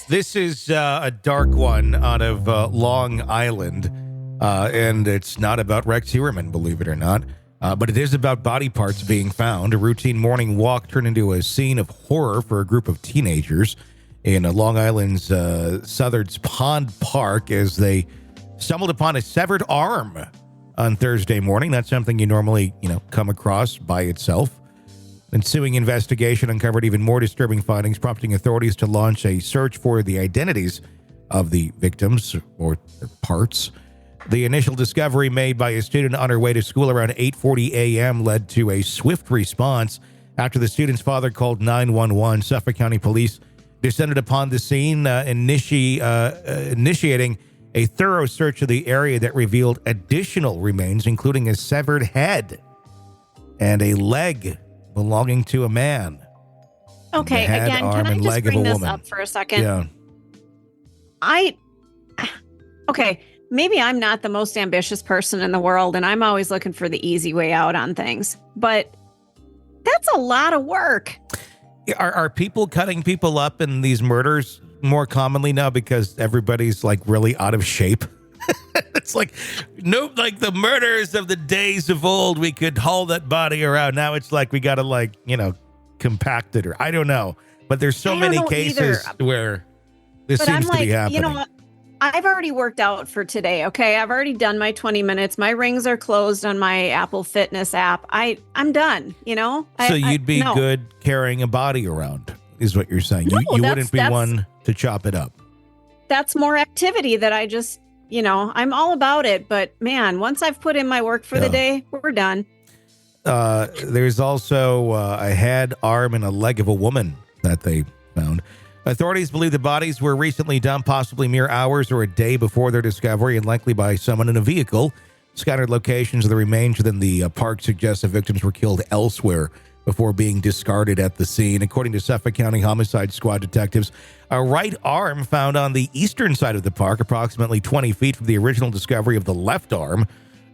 This is a dark one out of Long Island, and it's not about Rex Heuermann, believe it or not, but it is about body parts being found. A routine morning walk turned into a scene of horror for a group of teenagers in Long Island's Southards Pond Park as they stumbled upon a severed arm on Thursday morning. Not something you normally, come across by itself. Ensuing investigation uncovered even more disturbing findings, prompting authorities to launch a search for the identities of the victims or their parts. The initial discovery made by a student on her way to school around 8:40 a.m. led to a swift response. After the student's father called 911, Suffolk County police descended upon the scene, initiating a thorough search of the area that revealed additional remains, including a severed head and a leg belonging to a man. Okay, head, again, arm, can I and just leg of bring a this woman. up for a second? Yeah. Okay, maybe I'm not the most ambitious person in the world, and I'm always looking for the easy way out on things, but that's a lot of work. Are people cutting people up in these murders more commonly now because everybody's like really out of shape? It's like, nope, like the murders of the days of old, we could haul that body around. Now it's like we got to compact it, or I don't know. But there's so many cases where this seems to be happening. You know what? I've already worked out for today, okay? I've already done my 20 minutes. My rings are closed on my Apple Fitness app. I'm done, So you'd be good carrying a body around, is what you're saying. No, you wouldn't be one to chop it up. That's more activity that I just... I'm all about it, but man, once I've put in my work for the day, we're done. There's also a head, arm, and a leg of a woman that they found. Authorities believe the bodies were recently dumped, possibly mere hours or a day before their discovery, and likely by someone in a vehicle. Scattered locations of the remains within the park suggest the victims were killed elsewhere before being discarded at the scene. According to Suffolk County Homicide Squad detectives, a right arm found on the eastern side of the park, approximately 20 feet from the original discovery of the left arm,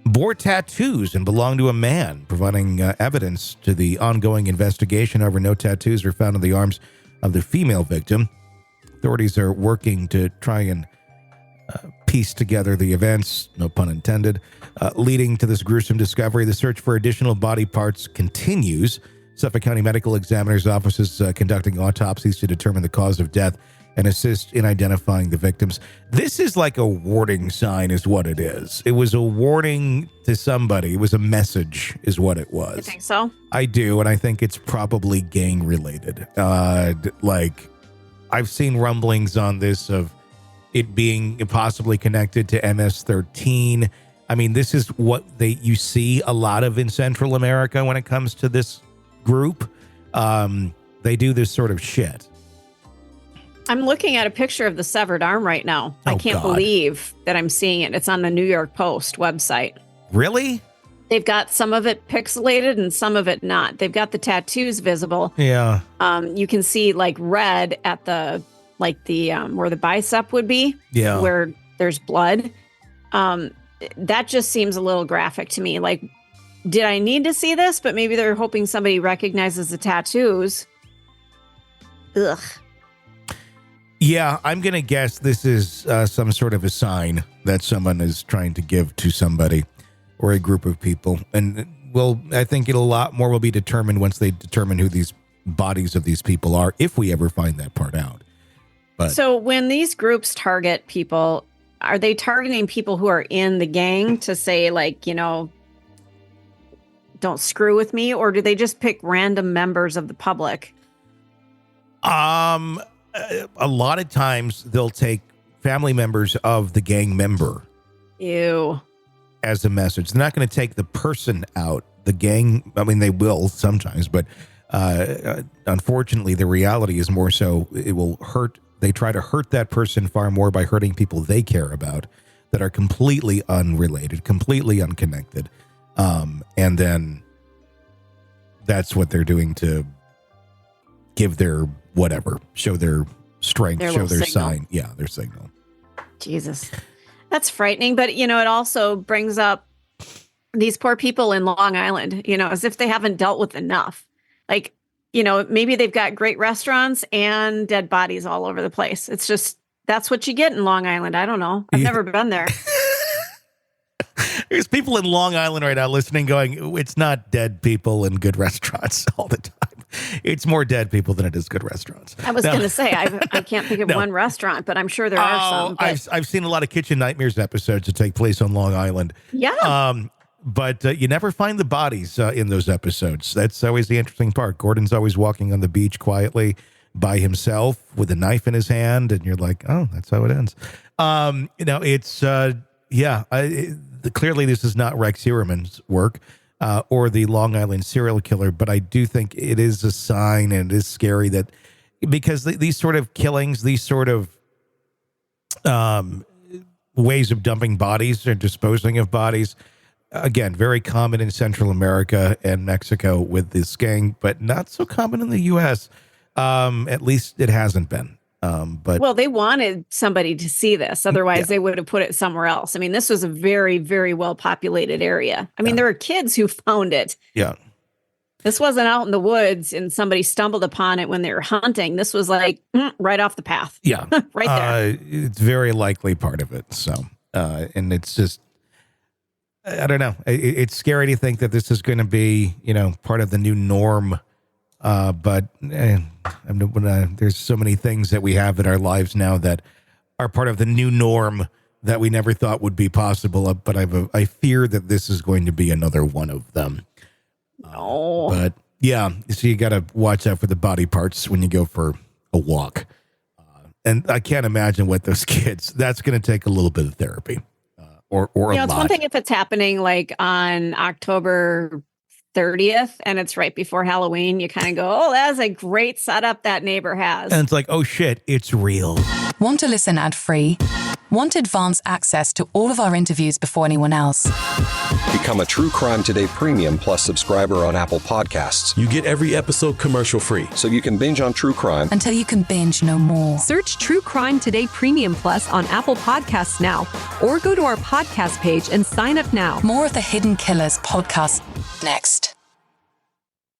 bore tattoos and belonged to a man, providing evidence to the ongoing investigation. However, no tattoos were found on the arms of the female victim. Authorities are working to try and piece together the events, no pun intended, leading to this gruesome discovery. The search for additional body parts continues. Suffolk County Medical Examiner's Office is conducting autopsies to determine the cause of death and assist in identifying the victims. This is like a warning sign is what it is. It was a warning to somebody. It was a message is what it was. You think so? I do, and I think it's probably gang related. I've seen rumblings on this of it being possibly connected to MS-13. I mean, this is what you see a lot of in Central America when it comes to this group. They do this sort of shit. I'm looking at a picture of the severed arm right now. I can't believe that I'm seeing it. It's on the New York Post website. Really? They've got some of it pixelated and some of it not. They've got the tattoos visible. Yeah. You can see like red at the where the bicep would be. Yeah. Where there's blood. That just seems a little graphic to me. Like, did I need to see this? But maybe they're hoping somebody recognizes the tattoos. Ugh. Yeah, I'm going to guess this is some sort of a sign that someone is trying to give to somebody or a group of people. And, I think a lot more will be determined once they determine who these bodies of these people are, if we ever find that part out. But so when these groups target people, are they targeting people who are in the gang to say, like, don't screw with me? Or do they just pick random members of the public? A lot of times they'll take family members of the gang member. Ew. As a message. They're not going to take the person out. The gang, I mean, they will sometimes, but unfortunately, the reality is more so it will hurt. They try to hurt that person far more by hurting people they care about that are completely unrelated, completely unconnected. And then that's what they're doing to give their whatever, show their strength, show their sign. Yeah, their signal. Jesus. That's frightening. But, it also brings up these poor people in Long Island, as if they haven't dealt with enough. Like, maybe they've got great restaurants and dead bodies all over the place. It's just, that's what you get in Long Island. I don't know. I've never been there. There's people in Long Island right now listening going, it's not dead people in good restaurants all the time. It's more dead people than it is good restaurants. I was going to say, I can't think of one restaurant, but I'm sure there are some. But... I've seen a lot of Kitchen Nightmares episodes that take place on Long Island. Yeah. But you never find the bodies in those episodes. That's always the interesting part. Gordon's always walking on the beach quietly by himself with a knife in his hand. And you're like, oh, that's how it ends. It's, clearly this is not Rex Heuermann's work. Or the Long Island serial killer, but I do think it is a sign, and it is scary that because these sort of killings, these sort of ways of dumping bodies or disposing of bodies, again, very common in Central America and Mexico with this gang, but not so common in the U.S. At least it hasn't been. But they wanted somebody to see this. Otherwise, they would have put it somewhere else. I mean, this was a very, very well populated area. I mean, there were kids who found it. Yeah. This wasn't out in the woods and somebody stumbled upon it when they were hunting. This was like right off the path. Yeah. Right there. It's very likely part of it. So, and it's just, I don't know. It's scary to think that this is going to be, part of the new norm. But there's so many things that we have in our lives now that are part of the new norm that we never thought would be possible. But I fear that this is going to be another one of them. No. But yeah, so you got to watch out for the body parts when you go for a walk. And I can't imagine what those kids, that's going to take a little bit of therapy or a lot. It's one thing if it's happening like on October 30th and it's right before Halloween, you kind of go, oh, that's a great setup that neighbor has. And it's like, oh shit, it's real. Want to listen ad-free? Want advanced access to all of our interviews before anyone else? Become a True Crime Today Premium Plus subscriber on Apple Podcasts. You get every episode commercial-free. So you can binge on True Crime until you can binge no more. Search True Crime Today Premium Plus on Apple Podcasts now, or go to our podcast page and sign up now. More of the Hidden Killers podcast next.